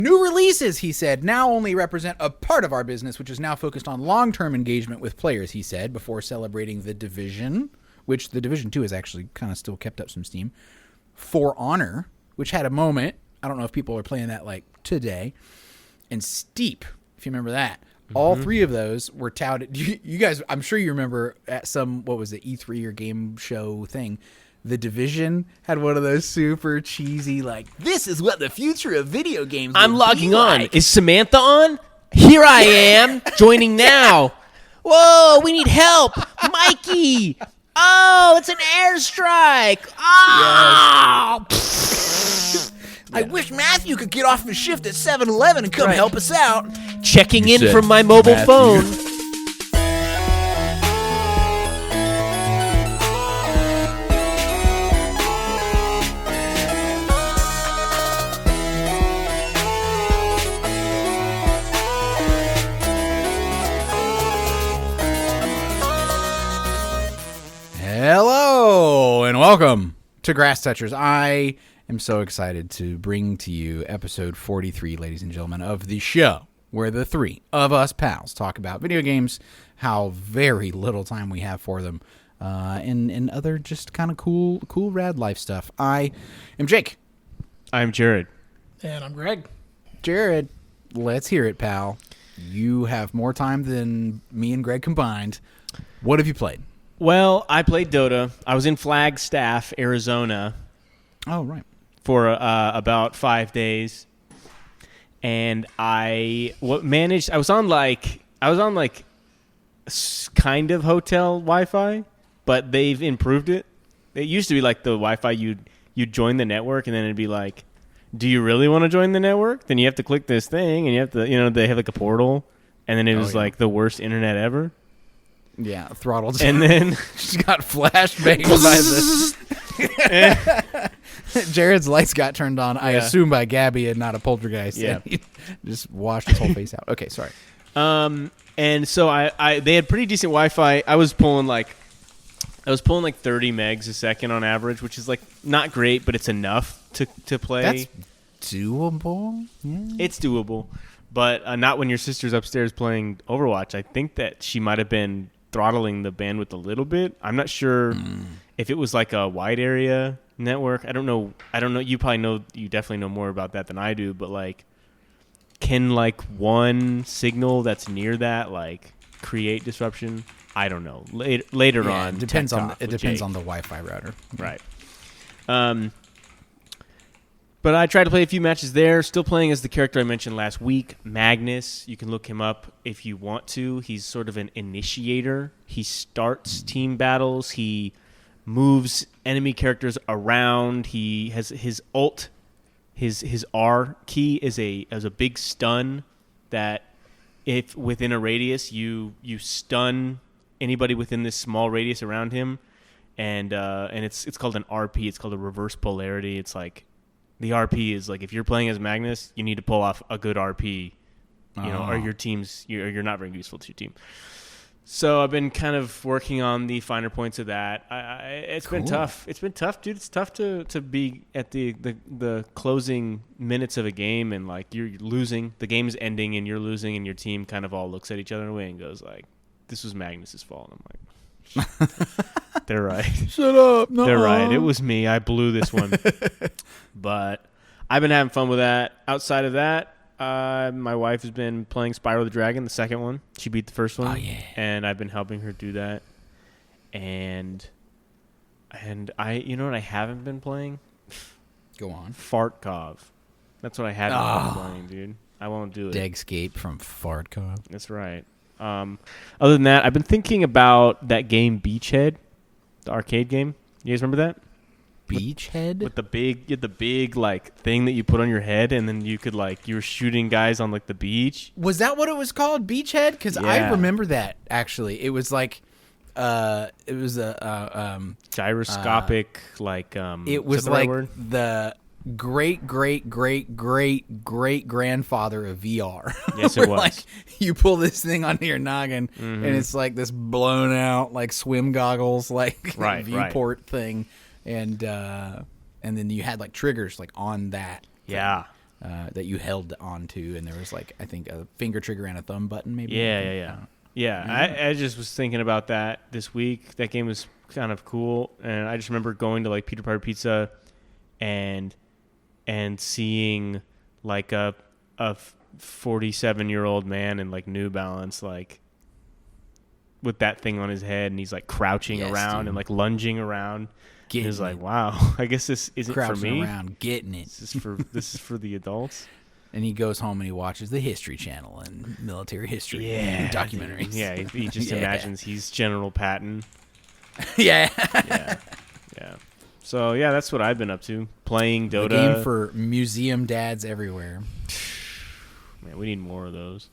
New releases, he said, now only represent a part of our business, which is now focused on long-term engagement with players, he said, before celebrating The Division, which The Division 2 has actually kind of still kept up some steam. For Honor, which had a moment. I don't know if people are playing that like today. And Steep, if you remember that. Mm-hmm. All three of those were touted. You guys, I'm sure you remember at some, what was it, E3 or game show thing, The Division had one of those super cheesy, like, this is what the future of video games I'm logging on. Like. Is Samantha on? Here I am, joining now. Whoa, we need help. Mikey. Oh, it's an airstrike. Oh. Yes. I wish Matthew could get off his shift at 7-Eleven and come help us out. Checking in from my mobile phone. Hello and welcome to Grass Touchers. I am so excited to bring to you episode 43, ladies and gentlemen, of the show where the three of us pals talk about video games, how very little time we have for them, and other just kind of cool, rad life stuff. I am Jake. I'm Jared. And I'm Greg. Jared, let's hear it, pal. You have more time than me and Greg combined. What have you played? Well, I played Dota. I was in Flagstaff, Arizona. Oh, right. For about 5 days, and I was on kind of hotel Wi-Fi, but they've improved it. It used to be like the Wi-Fi you'd join the network, and then it'd be like, do you really want to join the network? Then you have to click this thing, and you have to, they have like a portal, and then it was like the worst internet ever. Yeah, throttled. And then she got flashbanged by this. Jared's lights got turned on, I assume by Gabby and not a poltergeist. Yeah. He just washed his whole face out. Okay, sorry. And so they had pretty decent Wi-Fi. I was pulling like 30 megs a second on average, which is like not great, but it's enough to play. That's doable. Yeah. It's doable, but not when your sister's upstairs playing Overwatch. I think that she might have been throttling the bandwidth a little bit. I'm not sure if it was like a wide area network. I don't know. You probably know. You definitely know more about that than I do. But like, can like one signal that's near that like create disruption? I don't know. Later on, it depends on the Jake. Wi-Fi router. Right. But I tried to play a few matches there. Still playing as the character I mentioned last week, Magnus. You can look him up if you want to. He's sort of an initiator. He starts team battles. He moves enemy characters around. He has his ult. His R key is a big stun that if within a radius you stun anybody within this small radius around him, and it's called an RP. It's called a reverse polarity. It's like the RP is like if you're playing as Magnus, you need to pull off a good RP, or your team's you're not very useful to your team. So I've been kind of working on the finer points of that. It's been tough. It's been tough, dude. It's tough to be at the closing minutes of a game and like you're losing, the game's ending and you're losing, and your team kind of all looks at each other in a way and goes like, "This was Magnus's fault." And I'm like, they're right. Shut up. No. They're right. It was me. I blew this one. But I've been having fun with that. Outside of that, my wife has been playing Spyro the Dragon, the second one. She beat the first one. Oh, yeah. And I've been helping her do that. And I, you know what I haven't been playing? Go on. Fartkov. That's what I haven't been playing, dude. I won't do it. Degscape from Fartkov. That's right. Other than that, I've been thinking about that game Beachhead, the arcade game. You guys remember that? Beachhead? With the big like thing that you put on your head, and then you could like you were shooting guys on like the beach. Was that what it was called? Beachhead? Because I remember that actually. It was like, it was a gyroscopic It was like the great grandfather of VR. Yes, it was. Like you pull this thing onto your noggin, and it's like this blown out like swim goggles like viewport thing, and then you had like triggers like on that. Yeah. that you held onto, and there was like I think a finger trigger and a thumb button, maybe. Yeah. I just was thinking about that this week. That game was kind of cool, and I just remember going to like Peter Piper Pizza, and seeing like a 47-year-old man in like New Balance, like with that thing on his head, and he's like crouching around and like lunging around. It was like, wow, I guess this isn't crouching for me. Around, getting it. This is for the adults. And he goes home and he watches the History Channel and military history documentaries. Yeah, he just imagines he's General Patton. yeah. So yeah, that's what I've been up to. Playing Dota. The game for museum dads everywhere. Man, we need more of those.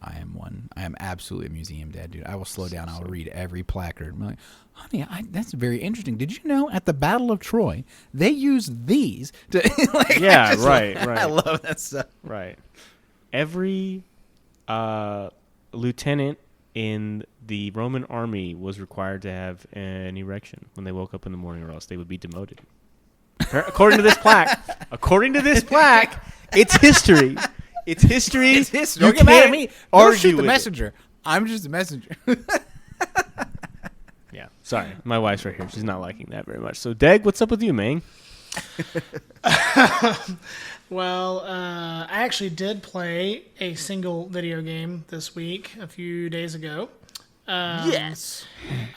I am one. I am absolutely a museum dad, dude. I will slow down. I'll read every placard. I'm like, honey, that's very interesting. Did you know at the Battle of Troy, they used these to... like, right. I love that stuff. Right. Every lieutenant in the Roman army was required to have an erection when they woke up in the morning, or else they would be demoted. According to this plaque, it's history. It's history. It's history. Don't get mad at me. Don't shoot the messenger. I'm just a messenger. Yeah. Sorry. My wife's right here. She's not liking that very much. So, Deg, what's up with you, man? Well, I actually did play a single video game this week, a few days ago. Yes.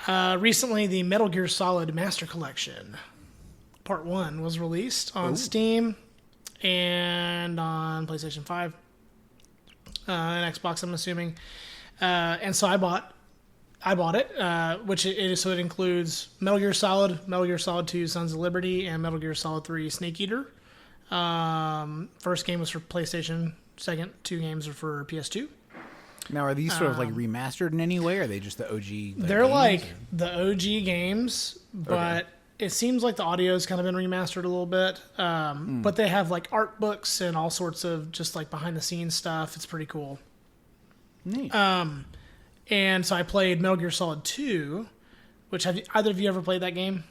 Recently, the Metal Gear Solid Master Collection Part 1 was released on Steam and on PlayStation 5 and Xbox, I'm assuming. And so I bought it, which it includes Metal Gear Solid 2 Sons of Liberty, and Metal Gear Solid 3 Snake Eater. First game was for PlayStation, second two games are for PS2. Now, are these sort of like remastered in any way, or are they just the OG? They're like the OG games, but it seems like the audio's kind of been remastered a little bit. But they have like art books and all sorts of just like behind the scenes stuff. It's pretty cool. Neat. And so I played Metal Gear Solid 2, which have either of you ever played that game?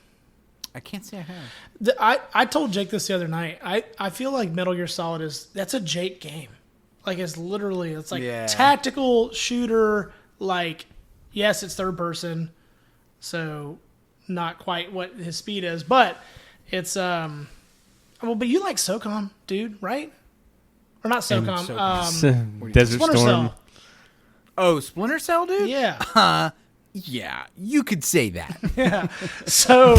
I can't say I have. I told Jake this the other night. I feel like Metal Gear Solid that's a Jake game. Like it's like tactical shooter. Like, yes, it's third person, so not quite what his speed is, but it's well, but you like SOCOM, dude, right? Or not SOCOM? Desert Splinter Storm. Cell. Oh, Splinter Cell, dude? Yeah. Yeah, you could say that. Yeah. So,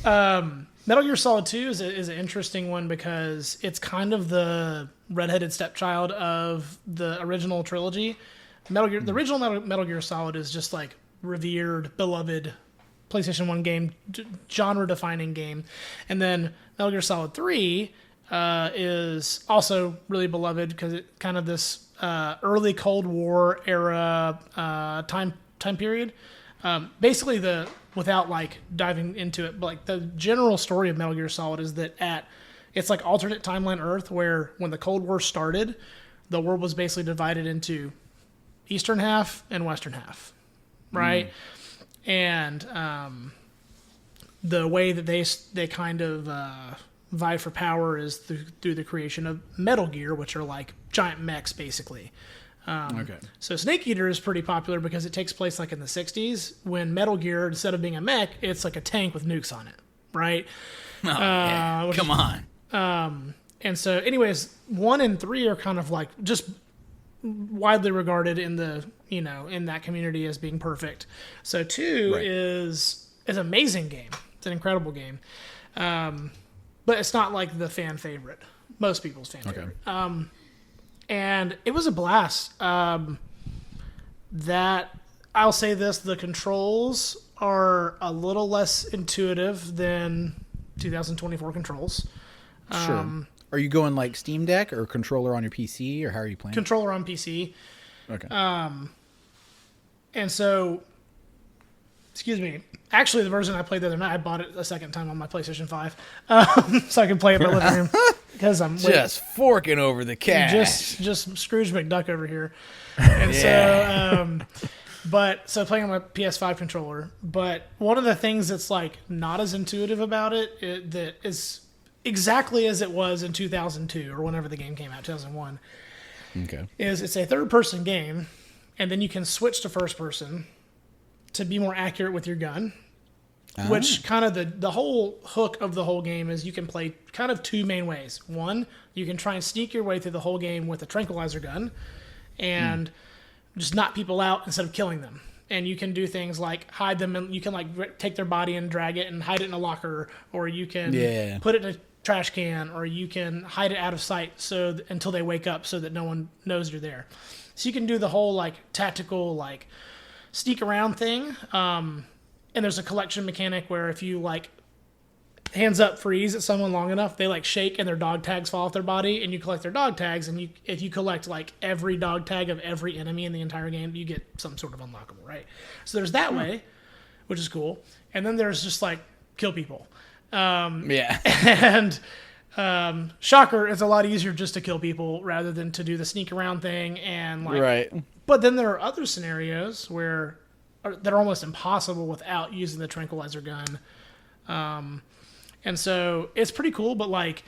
Metal Gear Solid 2 is an interesting one because it's kind of the redheaded stepchild of the original trilogy. The original Metal Gear Solid is just like revered, beloved PlayStation 1 game, genre-defining game. And then Metal Gear Solid 3 is also really beloved because it's kind of this early Cold War era time period. Basically, without like diving into it, but like the general story of Metal Gear Solid is that it's like alternate timeline Earth, where when the Cold War started, the world was basically divided into eastern half and western half, right? And the way that they kind of vie for power is through the creation of Metal Gear, which are like giant mechs, basically. So Snake Eater is pretty popular because it takes place like in the 60s, when Metal Gear, instead of being a mech, it's like a tank with nukes on it, right? Come on. And so anyways, 1 and 3 are kind of like just widely regarded in that community as being perfect. So 2 is an amazing game. It's an incredible game. But it's not like the fan favorite. Most people's fan favorite. And it was a blast. That I'll say this: the controls are a little less intuitive than 2024 controls. Sure. Are you going like Steam Deck or controller on your PC, or how are you playing? Controller on PC. Okay. And so, excuse me. Actually, the version I played the other night, I bought it a second time on my PlayStation 5, so I can play it in my living room because I'm just forking over the cash. Just Scrooge McDuck over here. And so playing on my PS5 controller. But one of the things that's like not as intuitive about it that is exactly as it was in 2002 or whenever the game came out, 2001. Okay. It's a third-person game, and then you can switch to first-person to be more accurate with your gun. Which kind of the whole hook of the whole game is you can play kind of two main ways. One, you can try and sneak your way through the whole game with a tranquilizer gun and just knock people out instead of killing them. And you can do things like hide them, and you can like take their body and drag it and hide it in a locker, or you can put it in a trash can, or you can hide it out of sight until they wake up so that no one knows you're there. So you can do the whole like tactical like sneak around thing. And there's a collection mechanic where if you like hands up freeze at someone long enough, they like shake and their dog tags fall off their body, and you collect their dog tags. And if you collect like every dog tag of every enemy in the entire game, you get some sort of unlockable, right? So there's that way, which is cool. And then there's just like kill people. And shocker, it's a lot easier just to kill people rather than to do the sneak around thing. And like, right. But then there are other scenarios that are almost impossible without using the tranquilizer gun. And so it's pretty cool, but like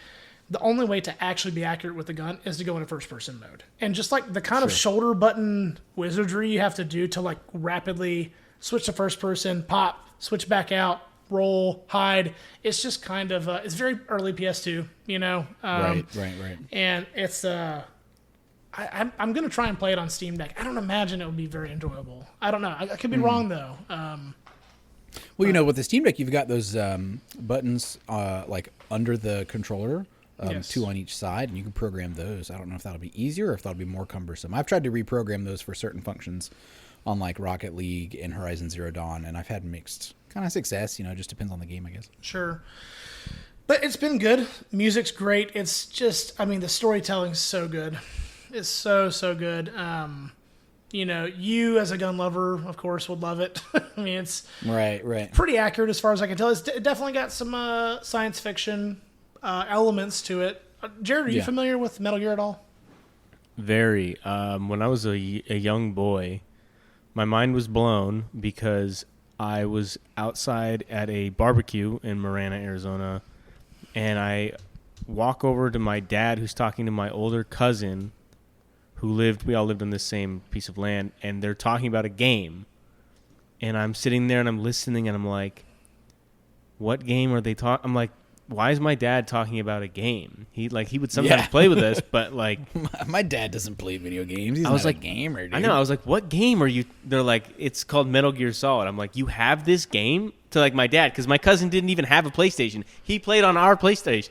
the only way to actually be accurate with the gun is to go into first person mode. And just like the kind of shoulder button wizardry you have to do to like rapidly switch to first person, pop, switch back out, roll, hide. It's just kind of, it's very early PS2, you know? Right. And it's, I'm going to try and play it on Steam Deck. I don't imagine it would be very enjoyable. I don't know. I could be wrong, though. Well, you know, with the Steam Deck, you've got those buttons like under the controller, two on each side, and you can program those. I don't know if that'll be easier or if that'll be more cumbersome. I've tried to reprogram those for certain functions on like Rocket League and Horizon Zero Dawn, and I've had mixed kind of success. You know, it just depends on the game, I guess. Sure. But it's been good. Music's great. It's just, I mean, the storytelling's so good. It's so good. You know, you as a gun lover, of course, would love it. I mean, it's right. pretty accurate as far as I can tell. It definitely got some science fiction elements to it. Jared, are you familiar with Metal Gear at all? Very. When I was a young boy, my mind was blown because I was outside at a barbecue in Marana, Arizona, and I walk over to my dad, who's talking to my older cousin, we all lived on this same piece of land, and they're talking about a game. And I'm sitting there and I'm listening and I'm like, what game are they talking? I'm like, why is my dad talking about a game? He would sometimes play with us, but like my dad doesn't play video games. He's not a gamer, dude. I know. I was like, what game are you? They're like, it's called Metal Gear Solid. I'm like, you have this game? To like my dad, because my cousin didn't even have a PlayStation. He played on our PlayStation.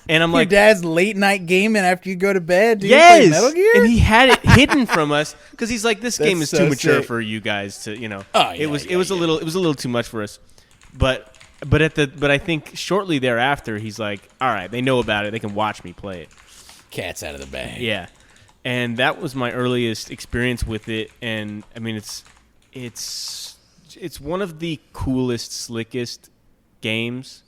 And I'm like, your dad's late night gaming after you go to bed. Do yes, you play Metal Gear? And he had it hidden from us because he's like, this game is so too mature sick. for you guys to, you know. Oh, it was a little too much for us. But I think shortly thereafter, he's like, all right, they know about it. They can watch me play it. Cat's out of the bag. Yeah, and that was my earliest experience with it. And I mean, it's one of the coolest, slickest games.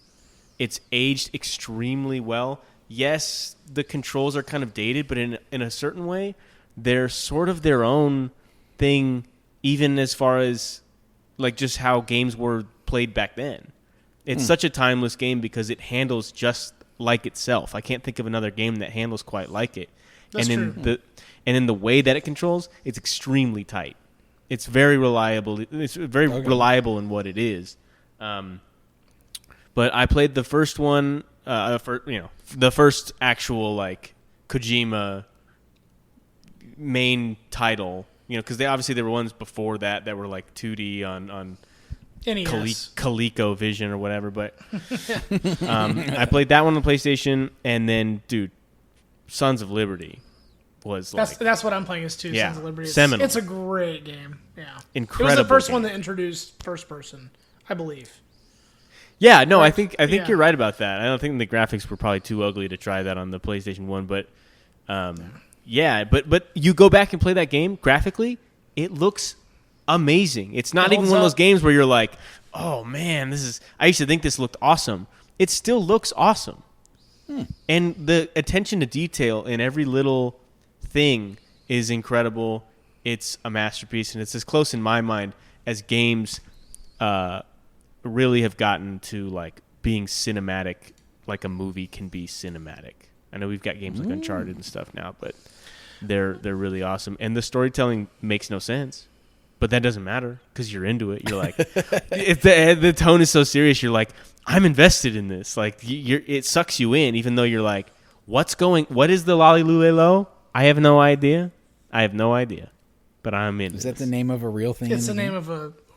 It's aged extremely well. Yes, the controls are kind of dated, but in a certain way, they're sort of their own thing, even as far as like just how games were played back then. It's such a timeless game because it handles just like itself. I can't think of another game that handles quite like it. That's true. And in the way that it controls, it's extremely tight. It's very reliable. It's very reliable in what it is. But I played the first one, the first actual like Kojima main title, because there were ones before that were like 2D on NES. ColecoVision or whatever. But I played that one on the PlayStation, and then Sons of Liberty. That's what I'm playing is Yeah, Sons of Liberty. seminal. It's a great game. Yeah, Incredible. It was the first game. one that introduced first person, I believe. Yeah, no, I think Yeah. you're right about that. I don't think the graphics were probably too ugly to try that on the PlayStation 1, but but you go back and play that game graphically, it looks amazing. It's not even one of those games where you're like, "Oh man, I used to think this looked awesome." It still looks awesome. And the attention to detail in every little thing is incredible. It's a masterpiece, and it's as close in my mind as games really have gotten to like being cinematic like a movie can be cinematic. I know we've got games like Uncharted and stuff now, but they're really awesome. And the storytelling makes no sense, but that doesn't matter because you're into it. You're like, if the tone is so serious, you're like, I'm invested in this. Like it sucks you in, even though you're like, what is the Lolly Lulelo? I have no idea, but I'm in. Is that the name of a real thing? It's the name of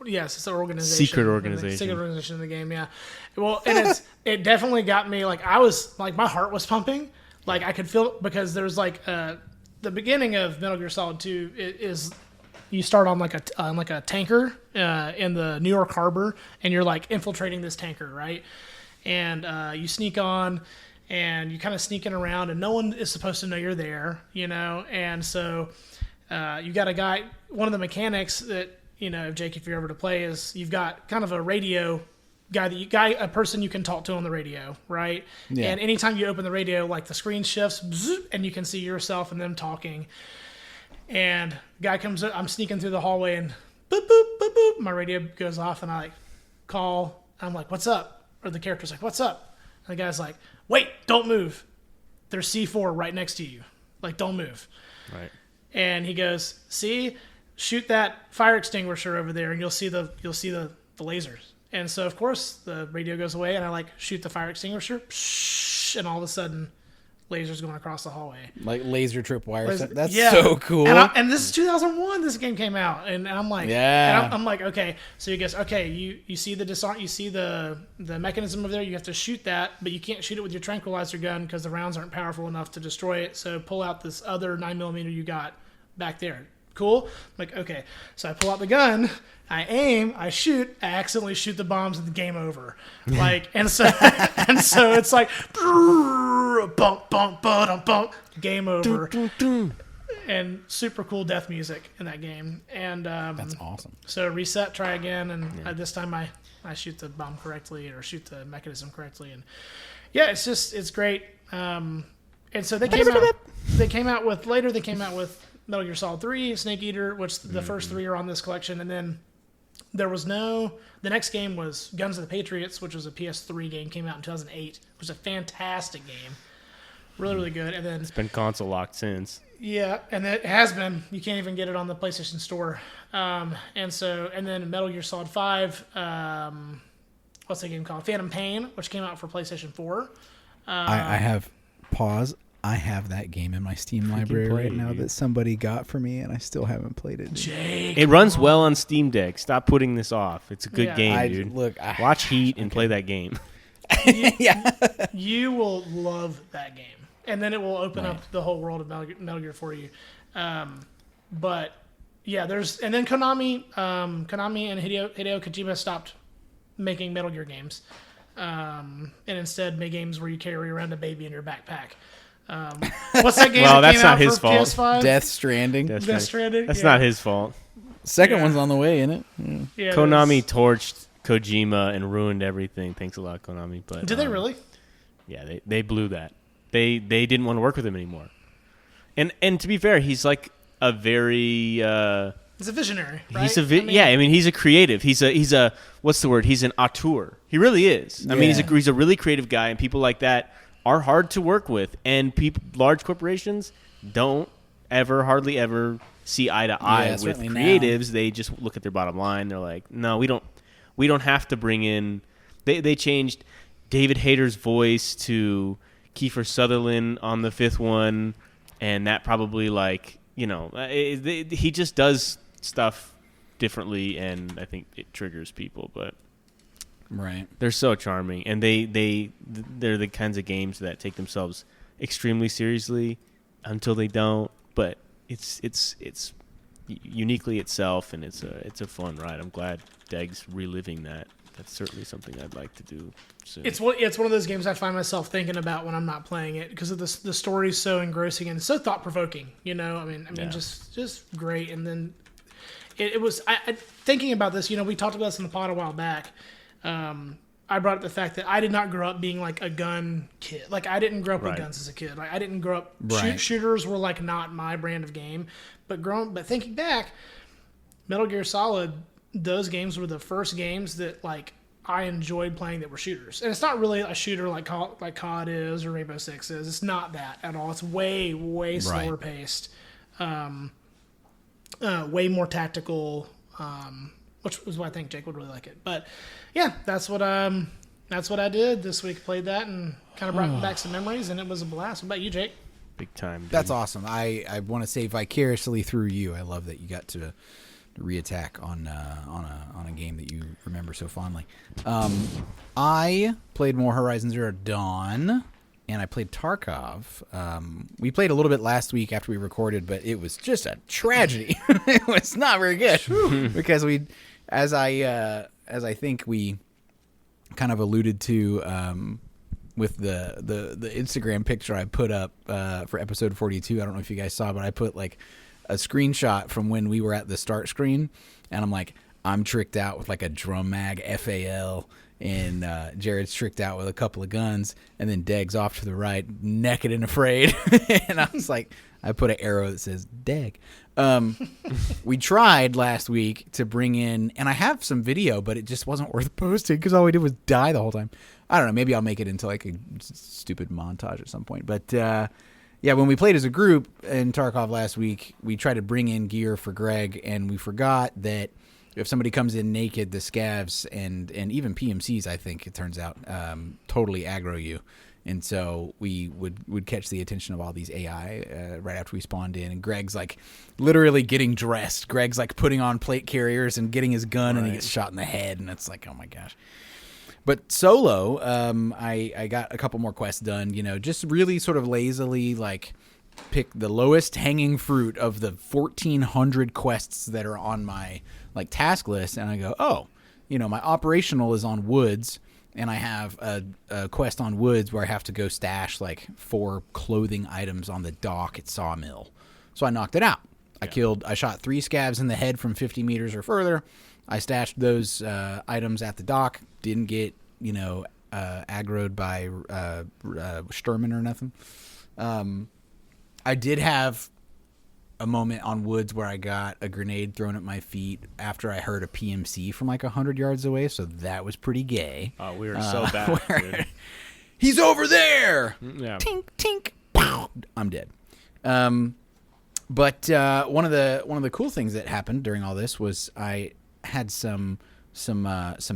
it's an organization. Secret organization. Secret organization in the game, yeah. Well, and it definitely got me, like, I was, like, my heart was pumping. Like, I could feel, because there's, like, the beginning of Metal Gear Solid 2 is you start on, like, a tanker in the New York harbor, and you're, like, infiltrating this tanker, right? And you sneak on, and you kind of sneaking around, and no one is supposed to know you're there, you know? And so you got a guy, one of the mechanics that, you know, Jake, if you're ever to play, is you've got kind of a radio a person you can talk to on the radio, right? Yeah. And anytime you open the radio, like the screen shifts, and you can see yourself and them talking. And guy comes up, I'm sneaking through the hallway, and boop, boop, boop, boop, my radio goes off, and I like call. I'm like, "What's up?" Or the character's like, "What's up?" And the guy's like, "Wait, don't move. There's C4 right next to you. Like, don't move." Right. And he goes, "See, shoot that fire extinguisher over there, and you'll see the lasers." And so, of course, the radio goes away, and I, like, shoot the fire extinguisher, and all of a sudden, lasers going across the hallway. Like laser trip wires. That's so cool. And this is 2001. This game came out, and I'm like, yeah. I'm like, okay. So he goes, okay, you see the disarm, you see the mechanism over there. You have to shoot that, but you can't shoot it with your tranquilizer gun because the rounds aren't powerful enough to destroy it. So pull out this other 9mm you got back there. Cool. I'm like, okay. So I pull out the gun, I aim, I shoot, I accidentally shoot the bombs, and the game over. Like, and so it's like, bump, bump, bump, bump, game over. And super cool death music in that game. And that's awesome. So reset, try again, and this time I shoot the bomb correctly or shoot the mechanism correctly, and yeah, it's great. And so they came out with Metal Gear Solid 3, Snake Eater, which the first three are on this collection, and then the next game was Guns of the Patriots, which was a PS3 game, came out in 2008. It was a fantastic game. Really, really good. And then it's been console locked since. Yeah, and it has been. You can't even get it on the PlayStation Store. And then Metal Gear Solid 5, what's the game called? Phantom Pain, which came out for PlayStation 4. I have that game in my Steam library right now that somebody got for me, and I still haven't played it. Jake, it runs well on Steam Deck. Stop putting this off. It's a good game, dude. Watch Heat and play that game. You will love that game. And then it will open up the whole world of Metal Gear for you. But yeah, and then Konami and Hideo Kojima stopped making Metal Gear games, and instead made games where you carry around a baby in your backpack. What's that game? Well, that that's came not out his for fault. PS5? Death Stranding. That's not his fault. Second one's on the way, isn't it? Yeah, Konami torched Kojima and ruined everything. Thanks a lot, Konami. But did they really? Yeah, they blew that. They didn't want to work with him anymore. And to be fair, he's like a very he's a visionary, right? He's a creative. He's a what's the word? He's an auteur. He really is. Yeah. I mean, he's a really creative guy, and people like that are hard to work with. And large corporations don't hardly ever see eye to eye with creatives. Now. They just look at their bottom line. They're like, no, we don't have to bring in. They changed David Hayter's voice to Kiefer Sutherland on the fifth one, and that probably he just does stuff differently, and I think it triggers people. But they're so charming, and they're the kinds of games that take themselves extremely seriously until they don't. But it's uniquely itself, and it's a fun ride. I'm glad Deg's reliving that. That's certainly something I'd like to do soon. It's one of those games I find myself thinking about when I'm not playing it because of the story's so engrossing and so thought provoking. You know, I mean, just great. And then it was thinking about this. You know, we talked about this in the pod a while back. I brought up the fact that I did not grow up being like a gun kid. Like I didn't grow up with guns as a kid. Like I didn't grow up. Shooters were like not my brand of game. But thinking back, Metal Gear Solid. Those games were the first games that like I enjoyed playing that were shooters. And it's not really a shooter like COD is or Rainbow Six is. It's not that at all. It's way, way slower paced, way more tactical, which is why I think Jake would really like it. But yeah, that's what I did this week. Played that and kind of brought back some memories, and it was a blast. What about you, Jake? Big time. Dude. That's awesome. I want to say vicariously through you. I love that you got to reattack on a game that you remember so fondly. I played more Horizon Zero Dawn, and I played Tarkov. We played a little bit last week after we recorded, but it was just a tragedy. It was not very good because as I think we kind of alluded to. With the Instagram picture I put up for episode 42. I don't know if you guys saw, but I put like a screenshot from when we were at the start screen, and I'm like, I'm tricked out with like a drum mag FAL, and Jared's tricked out with a couple of guns, and then Deg's off to the right, naked and afraid. And I was like, I put an arrow that says Deg. We tried last week to bring in, and I have some video, but it just wasn't worth posting because all we did was die the whole time. I don't know. Maybe I'll make it into like a stupid montage at some point. But yeah, when we played as a group in Tarkov last week, we tried to bring in gear for Greg, and we forgot that if somebody comes in naked, the scavs and even PMCs, I think it turns out, totally aggro you. And so we would catch the attention of all these AI right after we spawned in. And Greg's like literally getting dressed. Greg's like putting on plate carriers and getting his gun, and he gets shot in the head. And it's like, oh my gosh. But solo, I got a couple more quests done, just really sort of lazily like pick the lowest hanging fruit of the 1,400 quests that are on my like task list. And I go, oh, my operational is on woods, and I have a quest on woods where I have to go stash like 4 clothing items on the dock at Sawmill. So I knocked it out. I shot 3 scavs in the head from 50 meters or further. I stashed those items at the dock. Didn't get, aggroed by Sturman or nothing. I did have a moment on woods where I got a grenade thrown at my feet after I heard a PMC from like 100 yards away, so that was pretty gay. Oh, we were so bad, dude. He's over there! Yeah. Tink, tink, pow! I'm dead. But one of the cool things that happened during all this was I had some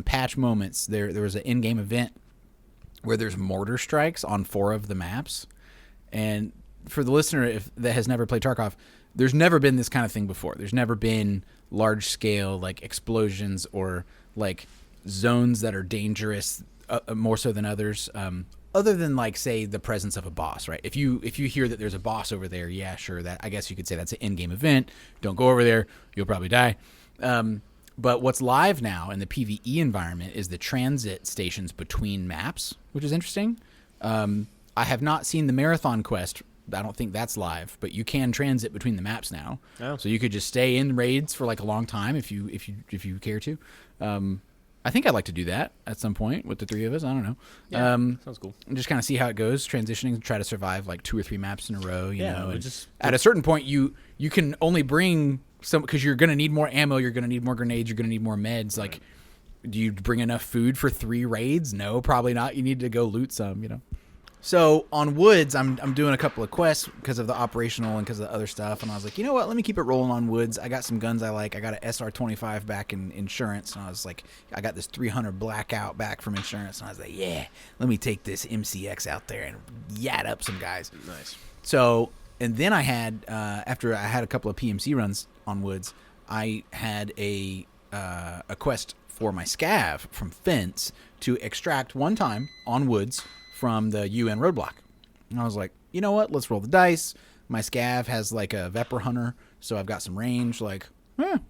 patch moments. There was an in-game event where there's mortar strikes on 4 of the maps, and for the listener that has never played Tarkov, there's never been this kind of thing before. There's never been large scale like explosions or like zones that are dangerous more so than others. Other than like say the presence of a boss, right? If you hear that there's a boss over there, yeah, sure, that I guess you could say that's an in-game event. Don't go over there, you'll probably die. But what's live now in the PvE environment is the transit stations between maps, which is interesting. I have not seen the marathon quest. I don't think that's live, but you can transit between the maps now. Oh. So you could just stay in raids for like a long time if you care to. I think I'd like to do that at some point with the 3 of us. I don't know. Yeah, sounds cool. And just kind of see how it goes, transitioning, try to survive like 2 or 3 maps in a row. You know, and just at a certain point, you can only bring some because you're going to need more ammo, you're going to need more grenades, you're going to need more meds. Right. Like, do you bring enough food for 3 raids? No, probably not. You need to go loot some. So on Woods, I'm doing a couple of quests because of the operational and because of the other stuff. And I was like, you know what? Let me keep it rolling on Woods. I got some guns I like. I got an SR-25 back in insurance. And I was like, I got this 300 Blackout back from insurance. And I was like, yeah, let me take this MCX out there and yat up some guys. Nice. So, and then I had, after I had a couple of PMC runs on Woods, I had a quest for my scav from Fence to extract one time on Woods from the UN roadblock. And I was like, you know what? Let's roll the dice. My scav has like a Vepr hunter, so I've got some range. Like,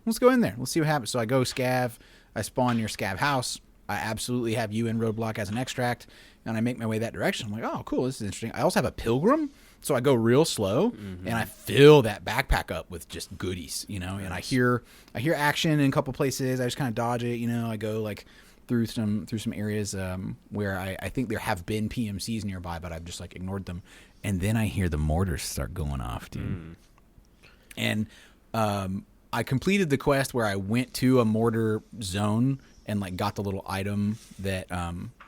let's go in there. Let's see what happens. So I go scav. I spawn near scav house. I absolutely have UN roadblock as an extract, and I make my way that direction. I'm like, oh, cool. This is interesting. I also have a pilgrim, so I go real slow, and I fill that backpack up with just goodies, And I hear action in a couple places. I just kind of dodge it, I go like through some areas where I think there have been PMCs nearby, but I've just like ignored them. And then I hear the mortars start going off, dude. And I completed the quest where I went to a mortar zone and like got the little item that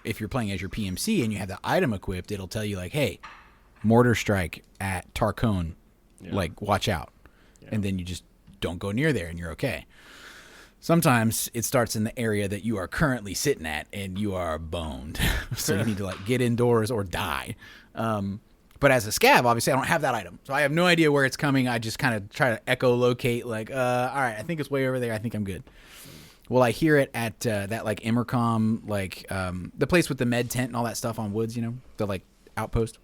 if you're playing as your PMC and you have the item equipped, it'll tell you like, hey, mortar strike at Tarcone, like watch out. And then you just don't go near there and you're okay. Sometimes it starts in the area that you are currently sitting at and you are boned. So you need to like get indoors or die. But as a scav, obviously I don't have that item. So I have no idea where it's coming. I just kind of try to echolocate like, all right, I think it's way over there. I think I'm good. Well, I hear it at that like Emercom, like the place with the med tent and all that stuff on Woods, you know, the like outpost.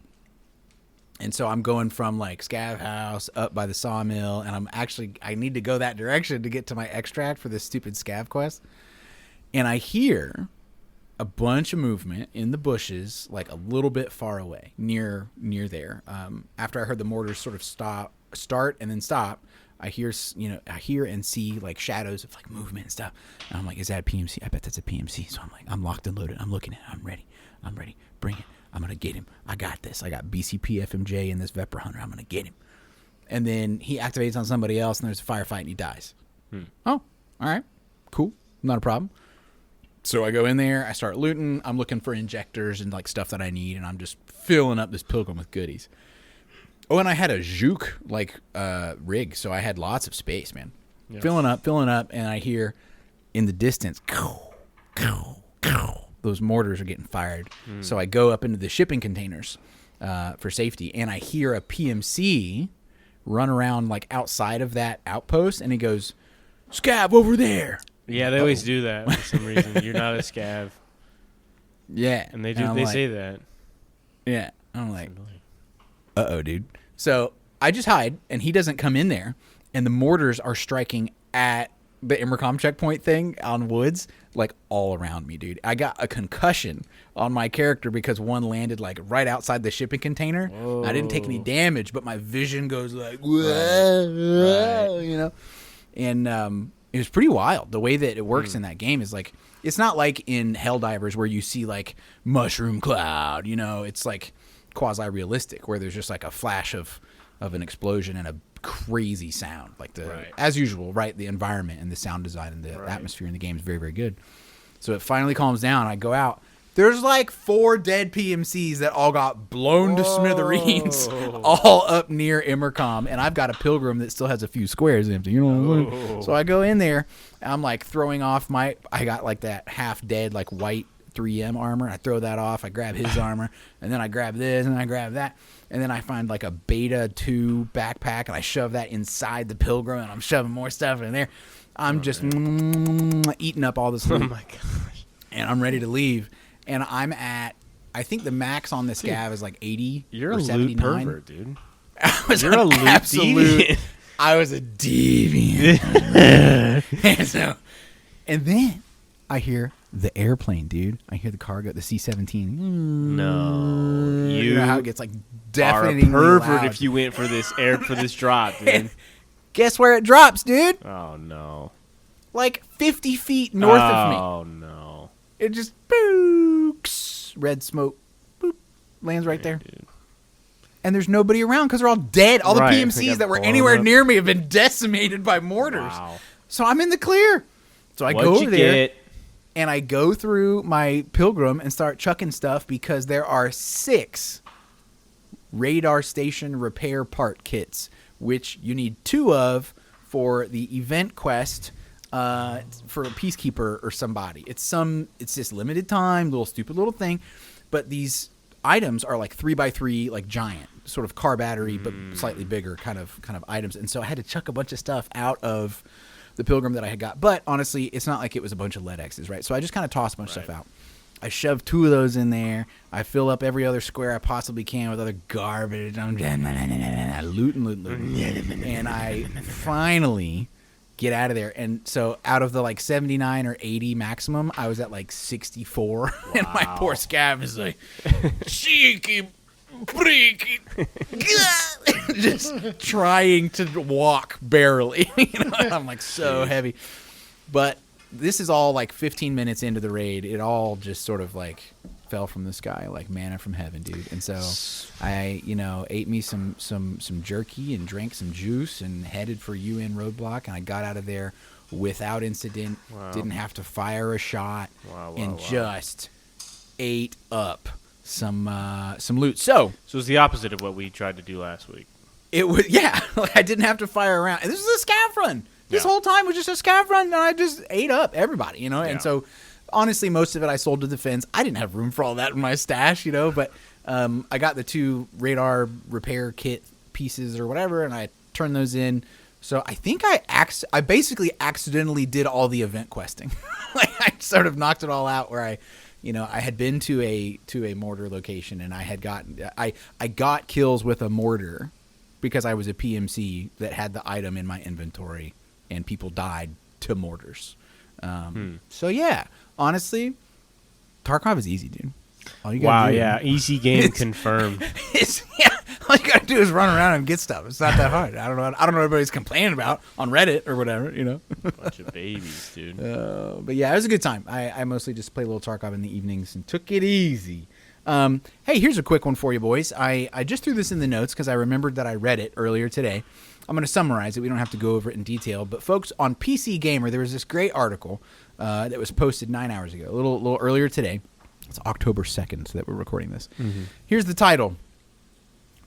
And so I'm going from like Scav House up by the sawmill, and I need to go that direction to get to my extract for this stupid Scav quest. And I hear a bunch of movement in the bushes, like a little bit far away, near there. After I heard the mortars sort of start and then stop, I hear and see like shadows of like movement and stuff. And I'm like, is that a PMC? I bet that's a PMC. So I'm like, I'm locked and loaded. I'm looking at it. I'm ready. Bring it. I'm going to get him. I got this. I got BCP FMJ and this Vepra Hunter. I'm going to get him. And then he activates on somebody else, and there's a firefight, and he dies. Oh, all right. Cool. Not a problem. So I go in there. I start looting. I'm looking for injectors and like stuff that I need, and I'm just filling up this pilgrim with goodies. Oh, and I had a juke like rig, so I had lots of space, man. Yeah. Filling up, and I hear in the distance, those mortars are getting fired. So I go up into the shipping containers for safety, and I hear a PMC run around like outside of that outpost, and he goes, "Scav over there." Yeah, they always do that for some reason. You're not a scav. Yeah, and they do. They say that. Yeah, I'm like, uh-oh, dude. So I just hide, and he doesn't come in there, and the mortars are striking at the Emercom checkpoint thing on Woods, like all around me, dude. I got a concussion on my character because one landed like right outside the shipping container. Whoa. I didn't take any damage, but my vision goes like, whoa, you know? And it was pretty wild. The way that it works in that game is like, it's not like in Helldivers where you see like mushroom cloud, you know? It's like quasi-realistic where there's just like a flash of an explosion and a crazy sound, like as usual, right? The environment and the sound design and the atmosphere in the game is very, very good. So it finally calms down. I go out. There's like 4 dead PMCs that all got blown to smithereens, all up near Emercom, and I've got a pilgrim that still has a few squares empty. You know, so I go in there. I'm like throwing off I got like that half dead like white 3M armor. I throw that off. I grab his armor, and then I grab this, and I grab that. And then I find like a Beta 2 backpack, and I shove that inside the pilgrim, and I'm shoving more stuff in there. I'm just eating up all this loot. Oh my gosh. And I'm ready to leave. And I'm at, I think the max on this Scav is like 80 You're or a 79. loot pervert, dude. You're a loot absolute. I was a deviant. and then I hear the airplane, dude. I hear the cargo, the C-17. No, you know how it gets like are a deafeningly pervert loud. if you went for this drop, dude. Guess where it drops, dude? Oh no, like 50 feet north of me. Oh no, it just books, red smoke, boop, lands right there. Dude. And there's nobody around because they're all dead. All the PMCs that were anywhere near me have been decimated by mortars. Wow. So I'm in the clear. So I go over there. And I go through my pilgrim and start chucking stuff because there are 6 radar station repair part kits, which you need 2 of for the event quest for a peacekeeper or somebody. It's this limited time, stupid little thing, but these items are like 3x3, like giant, sort of car battery, but slightly bigger kind of items. And so I had to chuck a bunch of stuff out of the pilgrim that I had got. But honestly, it's not like it was a bunch of lead X's, right? So I just kind of tossed a bunch of stuff out. I shoved 2 of those in there. I fill up every other square I possibly can with other garbage. I'm looting. And I finally get out of there. And so out of the like 79 or 80 maximum, I was at like 64. Wow. And my poor Scav is like, cheeky freaky. Just trying to walk barely. You know? I'm like so heavy. But this is all like 15 minutes into the raid. It all just sort of like fell from the sky like manna from heaven, dude. And so I, ate me some jerky and drank some juice and headed for UN Roadblock, and I got out of there without incident. Wow. Didn't have to fire a shot, Wow. just ate up some loot. So it was the opposite of what we tried to do last week. it was like I didn't have to fire around. And this was a scav run. This whole time was just a scav run, and I just ate up everybody, And so, honestly, most of it I sold to the Finns. I didn't have room for all that in my stash, but I got the 2 radar repair kit pieces or whatever, and I turned those in. So I think I basically accidentally did all the event questing. Like I sort of knocked it all out where I had been to a mortar location, and I got kills with a mortar because I was a PMC that had the item in my inventory, and people died to mortars. So yeah, honestly, Tarkov is easy, dude. All you gotta do, easy game confirmed. All you gotta do is run around and get stuff. It's not that hard. I don't know what everybody's complaining about on Reddit or whatever, Bunch of babies, dude. But yeah, it was a good time. I mostly just played a little Tarkov in the evenings and took it easy. Hey, here's a quick one for you, boys. I just threw this in the notes because I remembered that I read it earlier today. I'm going to summarize it. We don't have to go over it in detail. But, folks, on PC Gamer, there was this great article that was posted 9 hours ago, a little earlier today. It's October 2nd that we're recording this. Mm-hmm. Here's the title.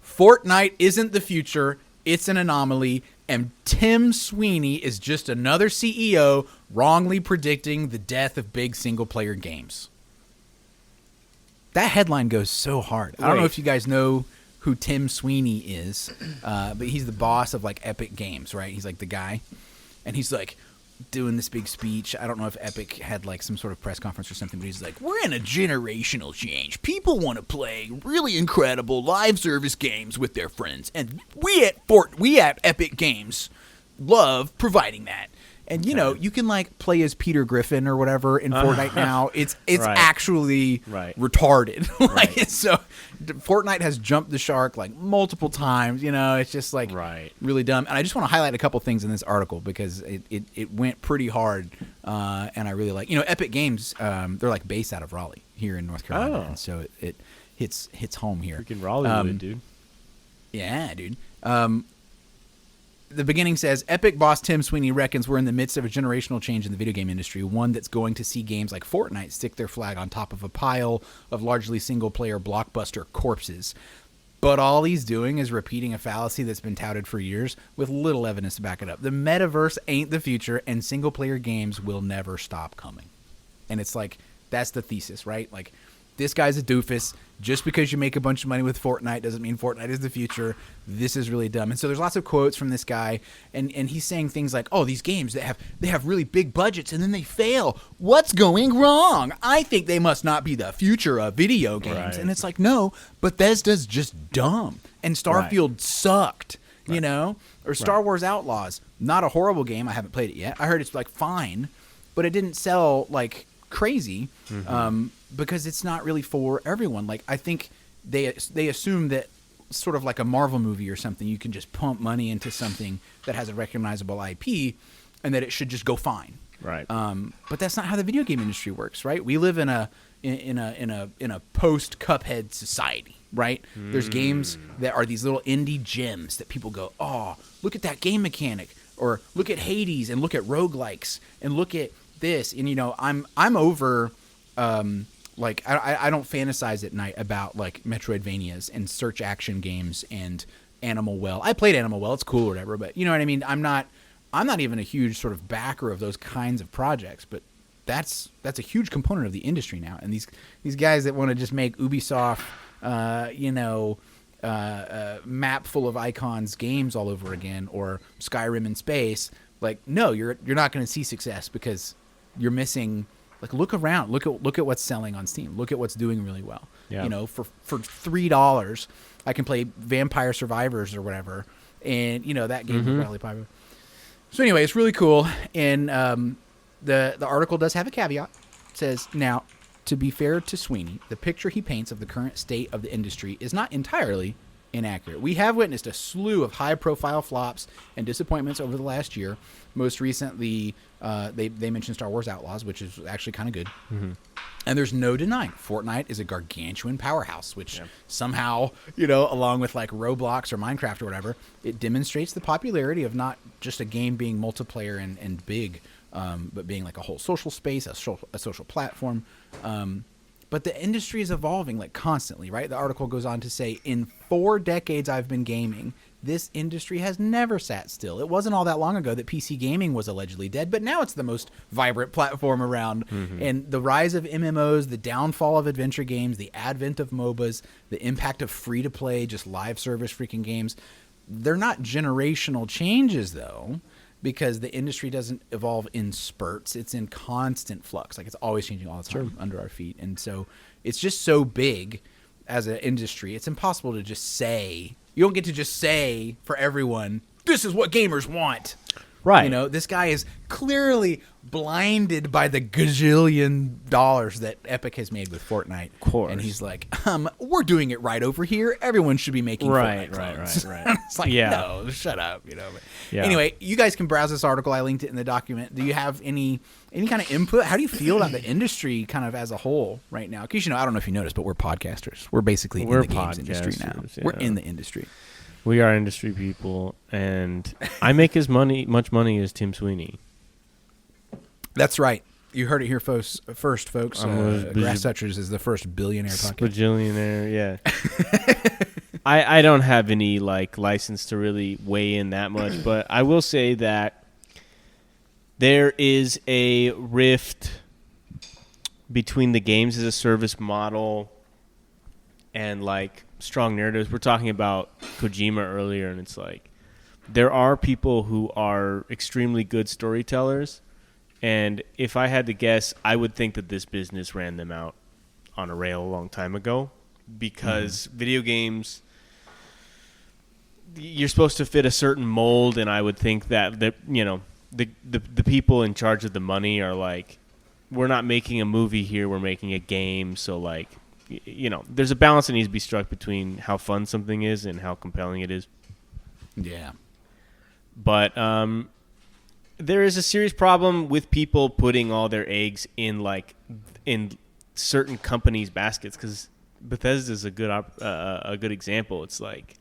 Fortnite isn't the future. It's an anomaly. And Tim Sweeney is just another CEO wrongly predicting the death of big single-player games. That headline goes so hard. I don't know if you guys know who Tim Sweeney is, but he's the boss of, like, Epic Games, right? He's, like, the guy. And he's, like, doing this big speech. I don't know if Epic had, like, some sort of press conference or something, but he's like, we're in a generational change. People want to play really incredible live service games with their friends. And we at Epic Games love providing that. And, you can, like, play as Peter Griffin or whatever in Fortnite now. It's Right. actually retarded. Like, Right. So Fortnite has jumped the shark, like, multiple times. It's just, like, really dumb. And I just want to highlight a couple things in this article because it went pretty hard. And I really like, Epic Games, they're, like, based out of Raleigh here in North Carolina. And so it hits home here. Freaking Raleigh, dude. Yeah, dude. The beginning says, Epic boss Tim Sweeney reckons we're in the midst of a generational change in the video game industry, one that's going to see games like Fortnite stick their flag on top of a pile of largely single-player blockbuster corpses. But all he's doing is repeating a fallacy that's been touted for years with little evidence to back it up. The metaverse ain't the future, and single-player games will never stop coming. And it's like, that's the thesis, right? Like, this guy's a doofus. Just because you make a bunch of money with Fortnite doesn't mean Fortnite is the future. This is really dumb. And so there's lots of quotes from this guy, and he's saying things like, oh, these games, they have really big budgets, and then they fail. What's going wrong? I think they must not be the future of video games. Right. And it's like, no, Bethesda's just dumb. And Starfield sucked, Or Star Wars Outlaws, not a horrible game. I haven't played it yet. I heard it's, like, fine, but it didn't sell, like, crazy. Mm-hmm. Because it's not really for everyone. Like, I think they assume that sort of like a Marvel movie or something, you can just pump money into something that has a recognizable IP, and that it should just go fine. Right. But that's not how the video game industry works, right? We live in a post Cuphead society, right? There's games that are these little indie gems that people go, oh, look at that game mechanic, or look at Hades, and look at roguelikes, and look at this, and I'm over. Like, I don't fantasize at night about, like, Metroidvanias and search action games and Animal Well. I played Animal Well. It's cool or whatever, but you know what I mean? I'm not even a huge sort of backer of those kinds of projects, but that's a huge component of the industry now. And these guys that want to just make Ubisoft, map full of icons games all over again, or Skyrim in space, like, no, you're not going to see success because you're missing. Like, look around. Look at what's selling on Steam. Look at what's doing really well. Yeah. For $3, I can play Vampire Survivors or whatever, and that game is really popular. So anyway, it's really cool, and the article does have a caveat. It says, now, to be fair to Sweeney, the picture he paints of the current state of the industry is not entirely inaccurate. We have witnessed a slew of high-profile flops and disappointments over the last year. Most recently, they mentioned Star Wars Outlaws, which is actually kind of good. Mm-hmm. And there's no denying Fortnite is a gargantuan powerhouse, which somehow, along with like Roblox or Minecraft or whatever, it demonstrates the popularity of not just a game being multiplayer and big, but being like a whole social space, a social platform. But the industry is evolving like constantly, right? The article goes on to say, in 4 decades I've been gaming, this industry has never sat still. It wasn't all that long ago that PC gaming was allegedly dead, but now it's the most vibrant platform around. Mm-hmm. And the rise of MMOs, the downfall of adventure games, the advent of MOBAs, the impact of free-to-play, just live service freaking games, they're not generational changes, though, because the industry doesn't evolve in spurts. It's in constant flux. Like, it's always changing all the time under our feet. And so it's just so big as an industry. It's impossible to just say. You don't get to just say for everyone, this is what gamers want. Right. This guy is clearly blinded by the gazillion dollars that Epic has made with Fortnite. Of course. And he's like, we're doing it right over here. Everyone should be making Fortnite clones. Right. It's like, no, shut up. But Yeah. Anyway, you guys can browse this article. I linked it in the document. Do you have any kind of input? How do you feel about the industry kind of as a whole right now? Because, I don't know if you noticed, but we're podcasters. We're basically in the games industry now. Yeah. We're in the industry. We are industry people, and I make as much money as Tim Sweeney. That's right. You heard it here first, folks. Grass Touchers is the first billionaire podcast. Bajillionaire, yeah. I don't have any license to really weigh in that much, but I will say that there is a rift between the games as a service model and strong narratives. We're talking about Kojima earlier, and it's like there are people who are extremely good storytellers, and if I had to guess, I would think that this business ran them out on a rail a long time ago, because video games, you're supposed to fit a certain mold, and I would think that the people in charge of the money are like, we're not making a movie here, we're making a game, so there's a balance that needs to be struck between how fun something is and how compelling it is. Yeah. But there is a serious problem with people putting all their eggs in certain companies' baskets, because Bethesda is a good example. It's like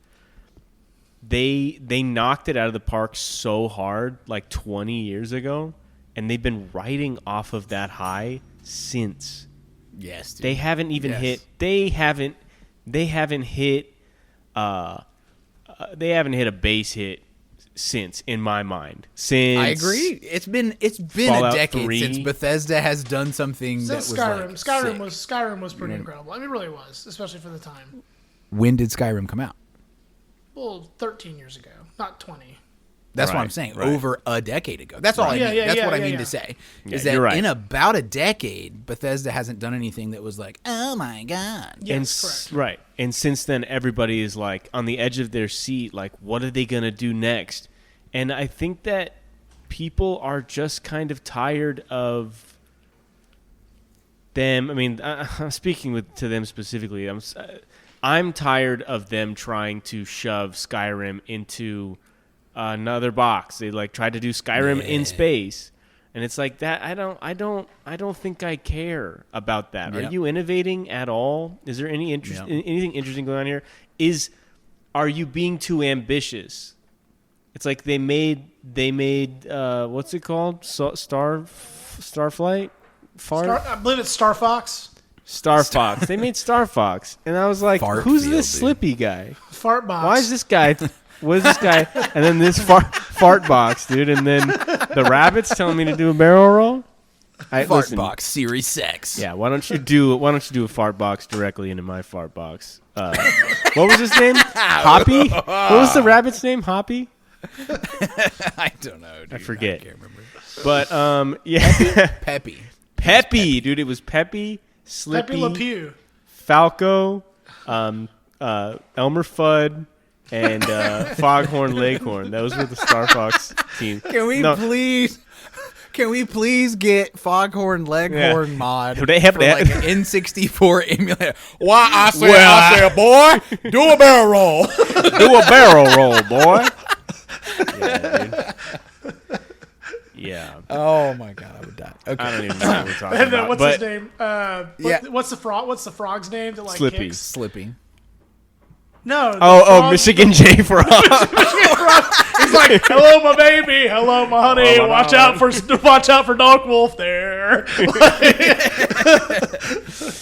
they knocked it out of the park so hard 20 years ago, and they've been riding off of that high since. Yes, dude. They haven't even hit. They haven't hit a base hit since, in my mind. Since I agree. It's been Fallout a decade 3. since Bethesda has done something Since that was Skyrim. sick. Skyrim was pretty incredible. I mean, it really was, especially for the time. When did Skyrim come out? Well, 13 years ago, not 20. That's what Right, I'm saying. right. Over a decade ago. That's all I mean. That's what I mean to say. Is that you're right. in about a decade, Bethesda hasn't done anything that was like, oh my god. Yes, correct. Right. And since then, everybody is on the edge of their seat. What are they going to do next? And I think that people are just kind of tired of them. I mean, I'm speaking to them specifically. I'm tired of them trying to shove Skyrim into another box. They tried to do Skyrim in space, and it's like that. I don't think I care about that. Yep. Are you innovating at all? Is there any anything interesting going on here? Are you being too ambitious? It's like they made what's it called? Starflight? I believe it's Starfox. Starfox. They made Starfox, and I was like, Fart who's field, this dude. Slippy guy? Fart box. Why is this guy? What is this guy? And then this fart box, dude. And then the rabbit's telling me to do a barrel roll. Fart box, Series 6. Yeah. Why don't you do a fart box directly into my fart box? What was his name? Hoppy. What was the rabbit's name? Hoppy. I don't know, dude. I forget. I can't remember. But yeah. Peppy. Peppy, dude. It was Peppy, Slippy, Pepe Le Pew. Falco, Elmer Fudd, and Foghorn Leghorn. Those were the Starfox team. Can we Can we please get Foghorn Leghorn mod Do they have for that? like an N64 emulator? Why I say, boy, do a barrel roll. Do a barrel roll, boy. Yeah, dude. Yeah. Oh my god, I would die. Okay. I don't even know what we're talking And then about. what's but his name? What's the frog? What's the frog's name? That like Slippy. kicks? Slippy. No. the Oh, frog- Michigan J Frog. He's like, hello, my baby. Hello, my honey. Hello, my Watch out for Dog Wolf there.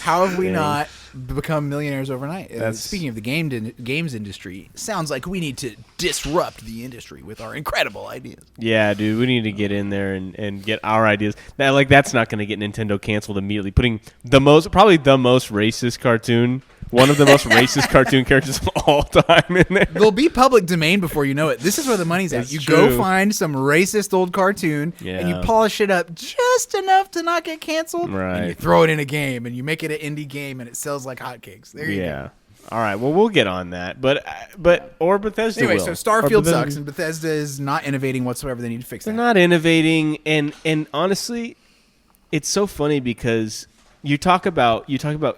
How have we not become millionaires overnight? That's- Speaking of the games industry, sounds like we need to disrupt the industry with our incredible ideas. Yeah, dude, we need to get in there and get our ideas. That's not going to get Nintendo canceled immediately. Putting probably the most racist cartoon, one of the most racist cartoon characters of all time in there. They'll be public domain before you know it. This is where the money's at. It's You true. go find some racist old cartoon and you Yeah. polish it up just enough to not get canceled. Right. And you throw it in a game and you make it an indie game and it sells like hotcakes. There you go. Yeah. All right. Well, we'll get on that. But Bethesda Anyway, will. so Starfield Or Bethesda- sucks and Bethesda is not innovating whatsoever. They need to fix They're that. not innovating, and honestly, it's so funny because you talk about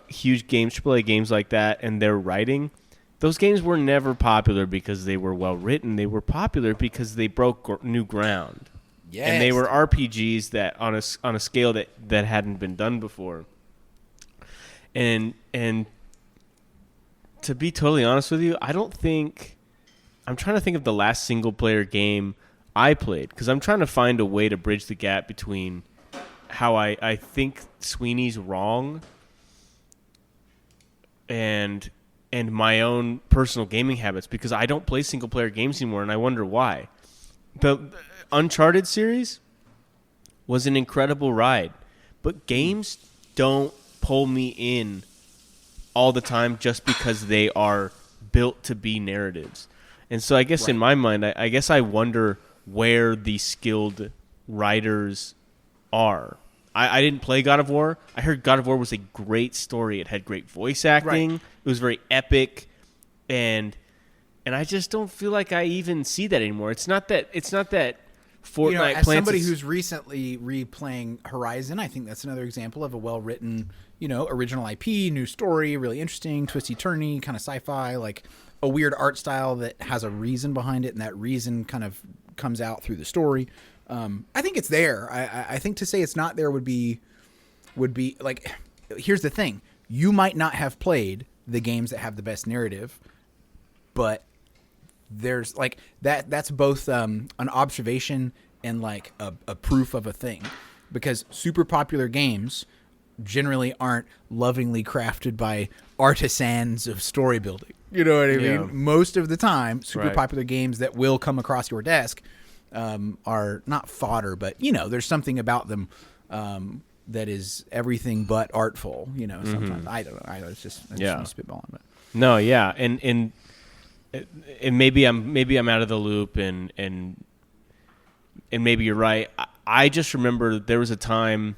huge games, AAA games like that, and their writing. Those games were never popular because they were well written. They were popular because they broke new ground, Yes. and they were RPGs that on a scale that hadn't been done before. And to be totally honest with you, I'm trying to think of the last single player game I played, because I'm trying to find a way to bridge the gap between how I think Sweeney's wrong and my own personal gaming habits, because I don't play single player games anymore, and I wonder why. The Uncharted series was an incredible ride, but games don't pull me in all the time just because they are built to be narratives. And so I guess in my mind, I guess I wonder where the skilled writers are. I didn't play God of War. I heard God of War was a great story. It had great voice acting. Right. It was very epic, and I just don't feel like I even see that anymore. It's not that Fortnite. As somebody who's recently replaying Horizon, I think that's another example of a well-written, original IP, new story, really interesting, twisty-turny, kind of sci-fi, like a weird art style that has a reason behind it, and that reason kind of comes out through the story. I think it's there. I think to say it's not there would be like, here's the thing. You might not have played the games that have the best narrative, but there's like that's both an observation and like a proof of a thing, because super popular games generally aren't lovingly crafted by artisans of story building. You know what I mean? Yeah. Most of the time, super Right. popular games that will come across your desk are not fodder, but there's something about them that is everything but artful. Sometimes I don't know. It's just spitballing. But. No, yeah, and maybe I'm out of the loop, and maybe you're right. I just remember there was a time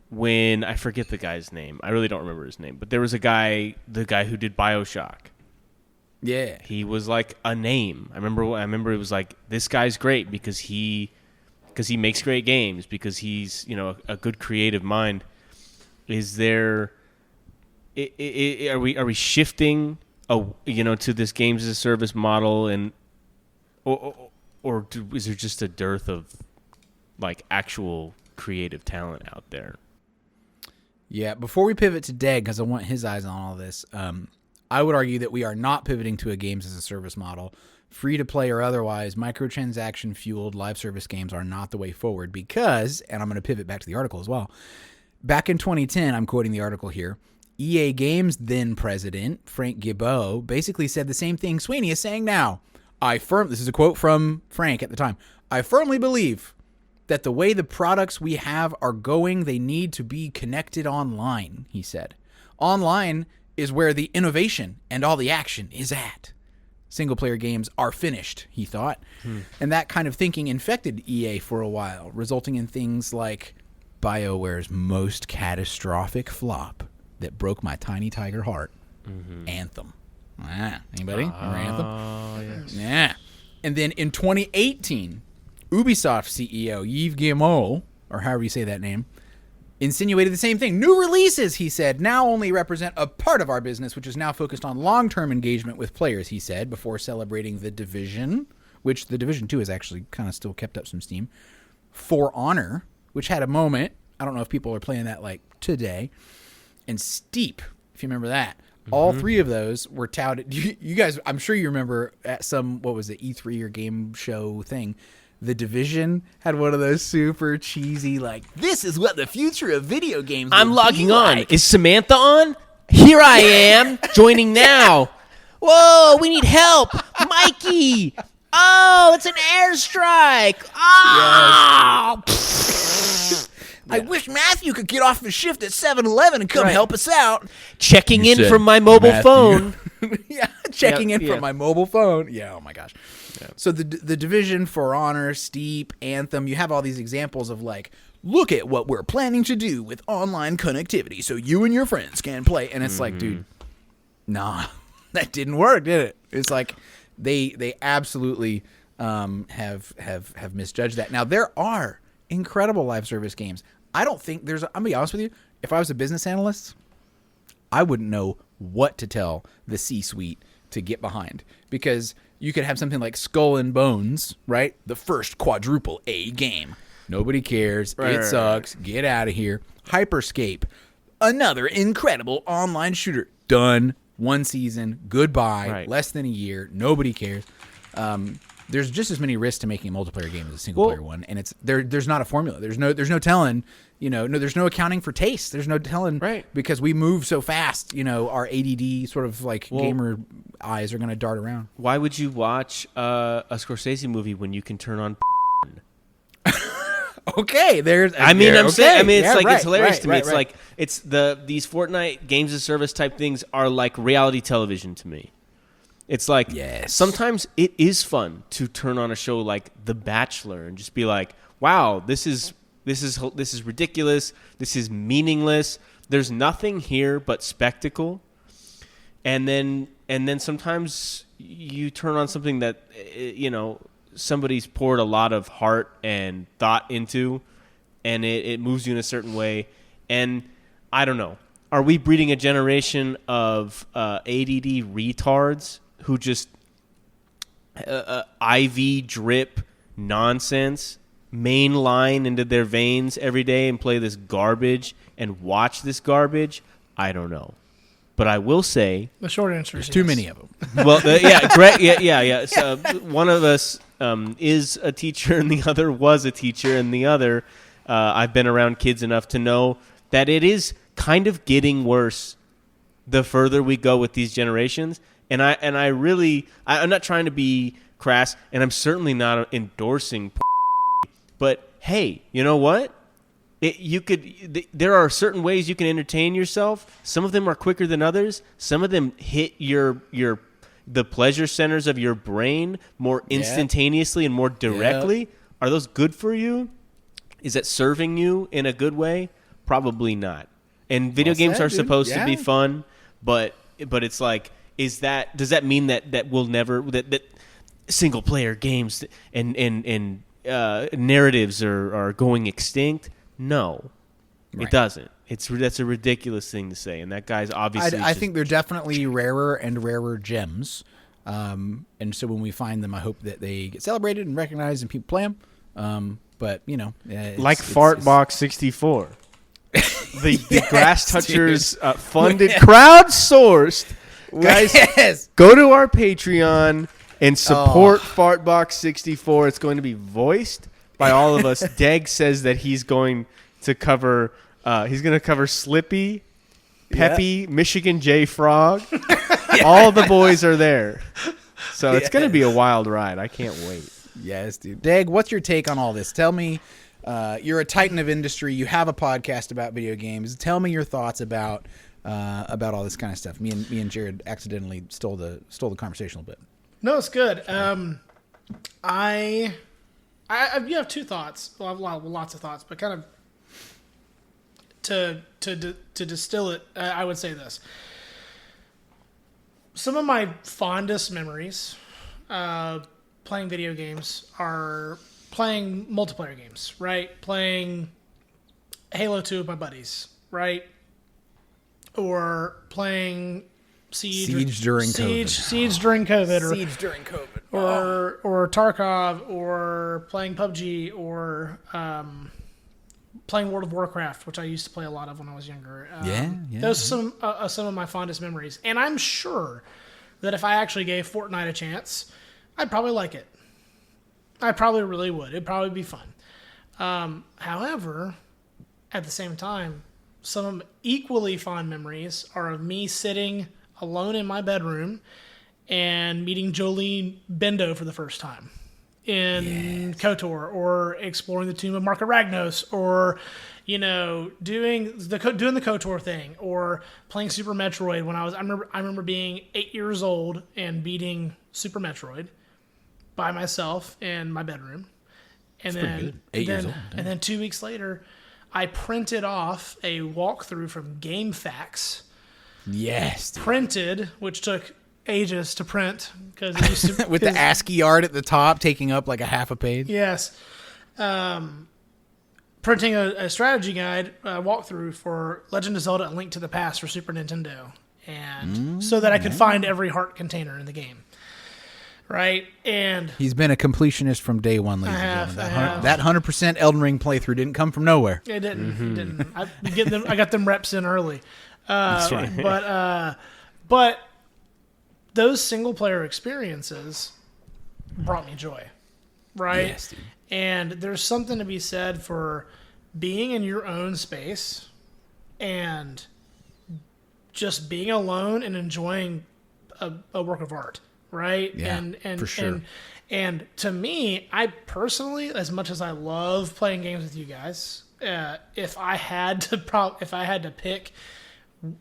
when I forget the guy's name. I really don't remember his name, but there was the guy who did BioShock. Yeah, he was like a name. I remember it was like, this guy's great because he makes great games, because he's a good creative mind. Is there? Are we shifting to this games as a service model, and or is there just a dearth of like actual creative talent out there? Yeah. Before we pivot to Deg, because I want his eyes on all this. I would argue that we are not pivoting to a games as a service model. Free to play or otherwise, microtransaction fueled live service games are not the way forward, because, and I'm going to pivot back to the article as well. Back in 2010, I'm quoting the article here, EA Games then president, Frank Gibeau, basically said the same thing Sweeney is saying now. This is a quote from Frank at the time. I firmly believe that the way the products we have are going, they need to be connected online, he said. Online is where the innovation and all the action is at. Single-player games are finished, he thought. And that kind of thinking infected EA for a while, resulting in things like BioWare's most catastrophic flop that broke my tiny tiger heart, Anthem. Anybody? Remember Anthem? Yes. Yeah. And then in 2018, Ubisoft CEO Yves Guillemot or however you say that name, insinuated the same thing. New releases, he said, now only represent a part of our business, which is now focused on long-term engagement with players, he said, before celebrating The Division, which The Division 2 has actually kind of still kept up some steam. For Honor, which had a moment. I don't know if people are playing that like today. And Steep, if you remember that. All three of those were touted. You guys, I'm sure you remember at some, what was it, E3 or game show thing, The Division had one of those super cheesy, like, this is what the future of video games I'm will logging be on. like. Is Samantha on? Here I am, joining now. Whoa, we need help. Mikey. Oh, it's an airstrike. Oh. I wish Matthew could get off his shift at 7-Eleven and come help us out. Checking in said from my mobile Matthew. phone. Yeah, checking in Yeah. from my mobile phone. Yeah, oh my gosh. Yeah. So the Division, For Honor, Steep, Anthem, you have all these examples of like, look at what we're planning to do with online connectivity so you and your friends can play. And it's like, dude, nah, that didn't work, did it? It's like they absolutely have misjudged that. Now, there are incredible live service games. I don't think there's, I'm going to be honest with you, if I was a business analyst, I wouldn't know what to tell the C-suite to get behind, because you could have something like Skull and Bones, right? The first quadruple A game. Nobody cares. It sucks. Get out of here. Hyperscape, another incredible online shooter. Done. One season. Goodbye. Right. Less than a year. Nobody cares. There's just as many risks to making a multiplayer game as a single player one, and it's there's not a formula. There's no telling, there's no accounting for taste. There's no telling, right? Because we move so fast, our ADD sort of like gamer eyes are going to dart around. Why would you watch a Scorsese movie when you can turn on? Okay, there's. Saying. It's yeah, like right, it's hilarious right, to me. right, It's right. like it's these Fortnite games of service type things are like reality television to me. It's like sometimes it is fun to turn on a show like The Bachelor and just be like, "Wow, this is ridiculous. This is meaningless. There's nothing here but spectacle." And then sometimes you turn on something that somebody's poured a lot of heart and thought into, and it moves you in a certain way. And I don't know. Are we breeding a generation of ADD retards who just IV drip nonsense, mainline into their veins every day and play this garbage and watch this garbage? I don't know. But I will say the short answer is too yes. many of them. Well, Greg, yeah. So one of us is a teacher, and the other was a teacher, and the other I've been around kids enough to know that it is kind of getting worse the further we go with these generations. And I'm not trying to be crass, and I'm certainly not endorsing. But hey, you know what? There are certain ways you can entertain yourself. Some of them are quicker than others. Some of them hit the pleasure centers of your brain more instantaneously and more directly. Yep. Are those good for you? Is that serving you in a good way? Probably not. And video games are supposed to be fun, but it's like, does that mean that we'll never that single player games and narratives are going extinct? No, It doesn't. That's a ridiculous thing to say, and that guy's obviously. I think they're definitely rarer and rarer gems, and so when we find them, I hope that they get celebrated and recognized, and people play them. But like Fartbox 64, the Grass Touchers funded, crowdsourced. Guys, go to our Patreon and support Fartbox 64. It's going to be voiced by all of us. Deg says that he's going to cover. He's going to cover Slippy, Peppy, Michigan J Frog. All the boys are there, so it's going to be a wild ride. I can't wait. Yes, dude. Deg, what's your take on all this? Tell me. You're a titan of industry. You have a podcast about video games. Tell me your thoughts about all this kind of stuff. Me and Jared accidentally stole the conversation a little bit. No, it's good. I you have two thoughts. Well, I have lots of thoughts, but kind of to distill it, I would say this. Some of my fondest memories playing video games are playing multiplayer games, right? Playing Halo 2 with my buddies, right? Or playing Siege during COVID. Siege during COVID. Or, Siege during COVID. or Tarkov, or playing PUBG, or playing World of Warcraft, which I used to play a lot of when I was younger. Those are some of my fondest memories. And I'm sure that if I actually gave Fortnite a chance, I'd probably like it. I probably really would. It'd probably be fun. However, at the same time, some equally fond memories are of me sitting alone in my bedroom and meeting Jolene Bendo for the first time in KOTOR, or exploring the Tomb of Mark Aragnos, or doing the KOTOR thing, or playing Super Metroid when I remember being 8 years old and beating Super Metroid by myself in my bedroom. And That's pretty good. 8 years old. Damn. And then 2 weeks later, I printed off a walkthrough from GameFAQs. Yes. Dude. Printed, which took ages to print because it used to with the ASCII art at the top taking up like a half a page. Yes. Printing a strategy guide walkthrough for Legend of Zelda: A Link to the Past for Super Nintendo, and so that I could find every heart container in the game. Right? And he's been a completionist from day one, ladies and gentlemen. That 100% Elden Ring playthrough didn't come from nowhere. It didn't. It didn't. I got them reps in early. That's right. But those single player experiences brought me joy. Right? Yes, dude. And there's something to be said for being in your own space and just being alone and enjoying a work of art. Right? Yeah, and for sure. And to me, I personally, as much as I love playing games with you guys, if I had to pick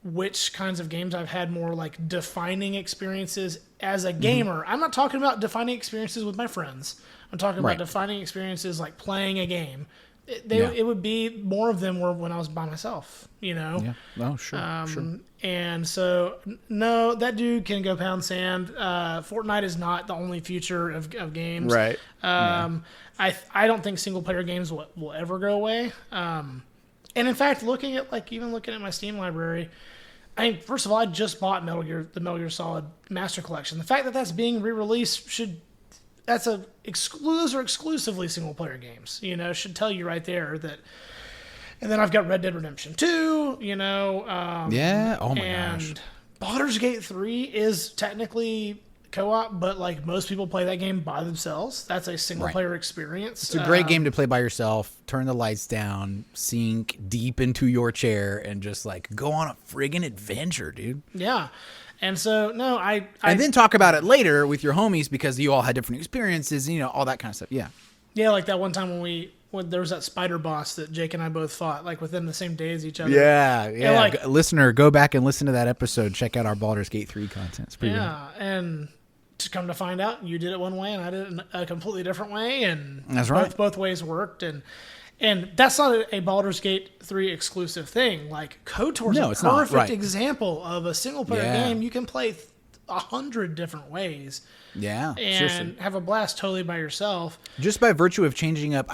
which kinds of games I've had more like defining experiences as a gamer, I'm not talking about defining experiences with my friends. I'm talking about defining experiences like playing a game. It would be more of them were when I was by myself, Yeah. Oh, sure. Sure. And so, no, that dude can go pound sand. Fortnite is not the only future of games. Right. I don't think single player games will ever go away. And in fact, looking at my Steam library, first of all, I just bought the Metal Gear Solid Master Collection. The fact that that's being re-released that's those are exclusively single player games. Should tell you right there that. And then I've got Red Dead Redemption 2. Yeah. Oh my gosh. And Baldur's Gate 3 is technically co-op, but like most people play that game by themselves. That's a single player experience. It's a great game to play by yourself. Turn the lights down, sink deep into your chair, and just like go on a friggin' adventure, dude. Yeah. And so, no, and then talk about it later with your homies because you all had different experiences, all that kind of stuff. Yeah. Yeah, like that one time when there was that spider boss that Jake and I both fought, like within the same day as each other. Yeah. And listener, go back and listen to that episode. Check out our Baldur's Gate 3 content. It's pretty good. And to come to find out, you did it one way and I did it a completely different way, and that's right. Both ways worked, and that's not a Baldur's Gate 3 exclusive thing. Like KOTOR's a perfect example of a single player game you can play 100 different ways. Yeah, and seriously. Have a blast totally by yourself. Just by virtue of changing up,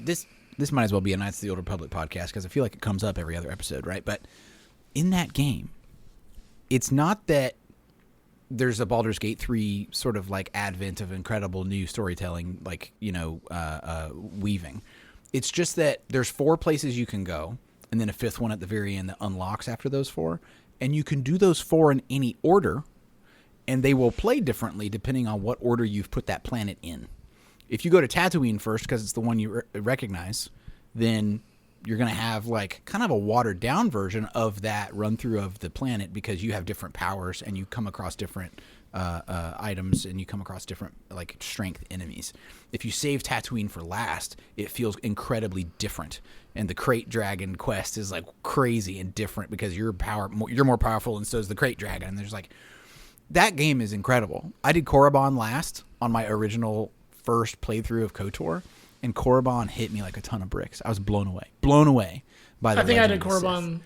this might as well be a Knights of the Old Republic podcast because I feel like it comes up every other episode, right? But in that game, it's not that there's a Baldur's Gate 3 sort of like advent of incredible new storytelling, like weaving. It's just that there's 4 places you can go, and then a 5th one at the very end that unlocks after those 4, and you can do those 4 in any order. And they will play differently depending on what order you've put that planet in. If you go to Tatooine first because it's the one you recognize, then you're going to have like kind of a watered down version of that run through of the planet because you have different powers and you come across different items and you come across different like strength enemies. If you save Tatooine for last, it feels incredibly different. And the Crate Dragon quest is like crazy and different because you're more powerful and so is the Crate Dragon. And there's like... That game is incredible. I did Korriban last on my original first playthrough of KOTOR, and Korriban hit me like a ton of bricks. I was blown away by the I think I did Korriban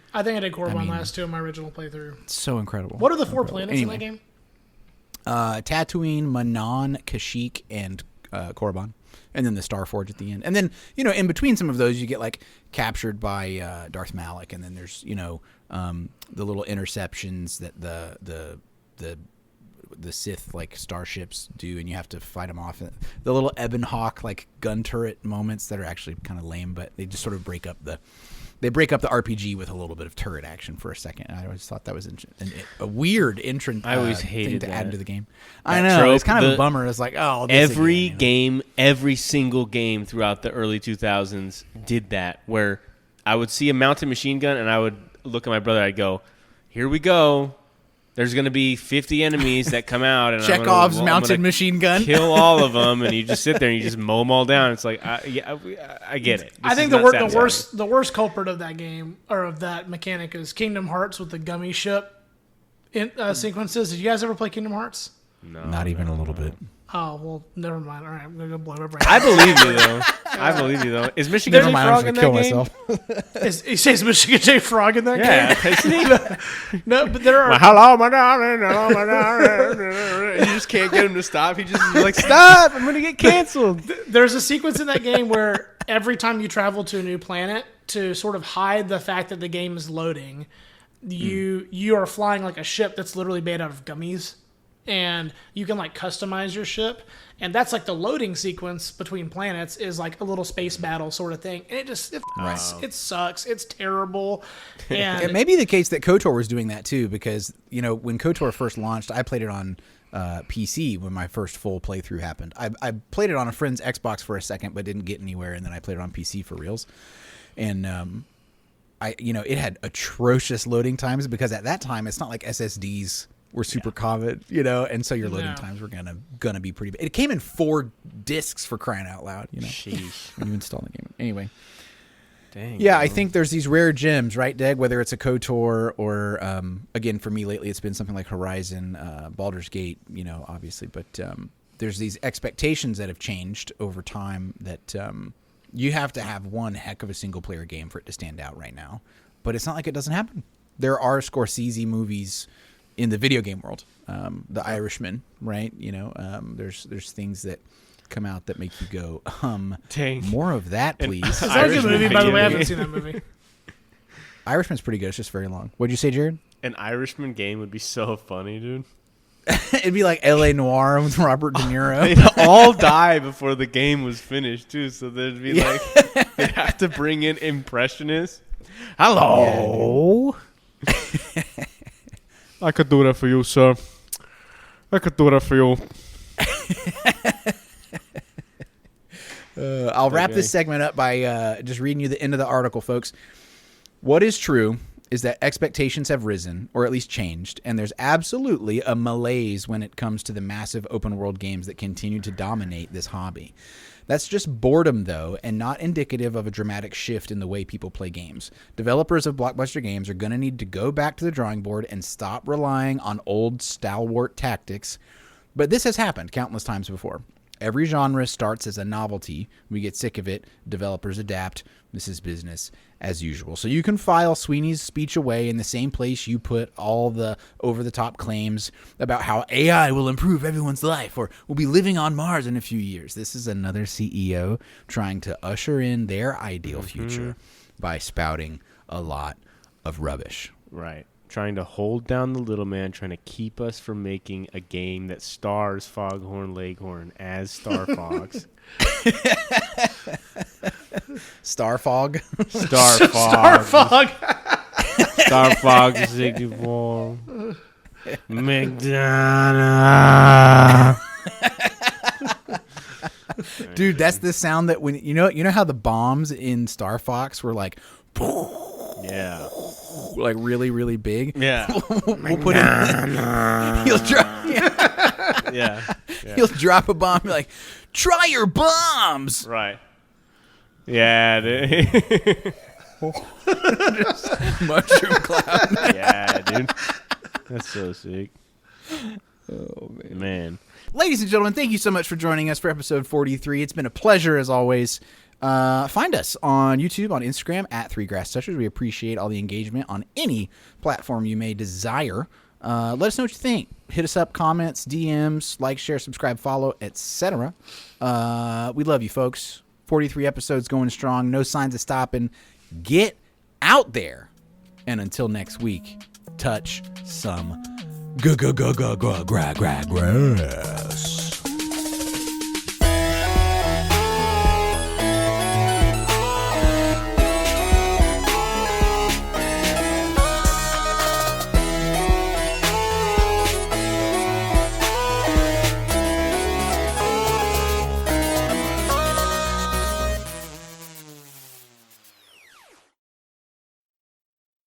last too in my original playthrough. It's so incredible. What are the 4 planets in that game? Tatooine, Manon, Kashyyyk, and Korriban, and then the Starforge at the end. And then, in between some of those, you get like captured by Darth Malak, and then there's the little interceptions that the Sith like starships do, and you have to fight them off. The little Ebon Hawk like gun turret moments that are actually kind of lame, but they just sort of break up the RPG with a little bit of turret action for a second. I always thought that was a weird entrant. I always thing hated to that. add to the game. That I know trope, it's kind of a bummer. It's like every single game throughout the early 2000s did that, where I would see a mounted machine gun and I would look at my brother. I'd go, "Here we go. There's going to be 50 enemies that come out, and Chekhov's mounted machine gun. Kill all of them, and you just sit there and you just mow them all down. It's like, I get it. I think the worst culprit of that game or of that mechanic is Kingdom Hearts with the gummy ship sequences. Did you guys ever play Kingdom Hearts? No, not even a little bit. Oh, well, never mind. All right, I'm going to go blow my brain. I believe you, though. Is Michigan J. Frog in that game? Myself. He says Michigan J. Frog in that game? No, but there are... Hello, my darling. Hello, my darling. You just can't get him to stop. He just is like, stop. I'm going to get canceled. There's a sequence in that game where every time you travel to a new planet, to sort of hide the fact that the game is loading, you are flying like a ship that's literally made out of gummies. And you can like customize your ship, and that's like the loading sequence between planets is like a little space battle sort of thing. And it sucks. It's terrible. And it may be the case that KOTOR was doing that too, because when KOTOR first launched, I played it on PC when my first full playthrough happened. I played it on a friend's Xbox for a second, but didn't get anywhere, and then I played it on PC for reals. And it had atrocious loading times because at that time it's not like SSDs were super common, and so your loading times were gonna be pretty bad. It came in 4 discs for crying out loud, Sheesh. when you install the game. Anyway. Dang. Yeah, I think there's these rare gems, right, Deg? Whether it's a KOTOR or, again, for me lately, it's been something like Horizon, Baldur's Gate, obviously. But there's these expectations that have changed over time that you have to have one heck of a single-player game for it to stand out right now. But it's not like it doesn't happen. There are Scorsese movies in the video game world, The Irishman, right? There's things that come out that make you go, Dang. more of that, please. It's a good movie, by the way. I haven't seen that movie. Irishman's pretty good. It's just very long. What'd you say, Jared? An Irishman game would be so funny, dude. It'd be like L.A. Noire with Robert De Niro. They'd all die before the game was finished, too. So there'd be they'd have to bring in impressionists. Hello. Yeah. I could do that for you, sir. I could do that for you. I'll wrap this segment up by just reading you the end of the article, folks. What is true is that expectations have risen, or at least changed, and there's absolutely a malaise when it comes to the massive open-world games that continue to dominate this hobby. That's just boredom, though, and not indicative of a dramatic shift in the way people play games. Developers of blockbuster games are going to need to go back to the drawing board and stop relying on old stalwart tactics. But this has happened countless times before. Every genre starts as a novelty. We get sick of it. Developers adapt. This is business as usual. So you can file Sweeney's speech away in the same place you put all the over-the-top claims about how AI will improve everyone's life or we'll be living on Mars in a few years. This is another CEO trying to usher in their ideal future by spouting a lot of rubbish. Right. Trying to hold down the little man, trying to keep us from making a game that stars Foghorn Leghorn as Starfox. Starfog. Starfog. Starfox 64. McDonald's. Dude, that's the sound that when you know how the bombs in Starfox were like Yeah. like really, really big. Yeah. We'll put in. He'll drop. Yeah. He'll drop a bomb. Be like, try your bombs. Right. Yeah. Mushroom cloud. Yeah, dude. That's so sick. Oh Man. Ladies and gentlemen, thank you so much for joining us for episode 43. It's been a pleasure as always. Find us on YouTube, on Instagram, at 3GrassTouchers. We appreciate all the engagement on any platform you may desire. Let us know what you think. Hit us up, comments, DMs, like, share, subscribe, follow, etc. We love you, folks. 43 episodes going strong. No signs of stopping. Get out there. And until next week, touch some grass.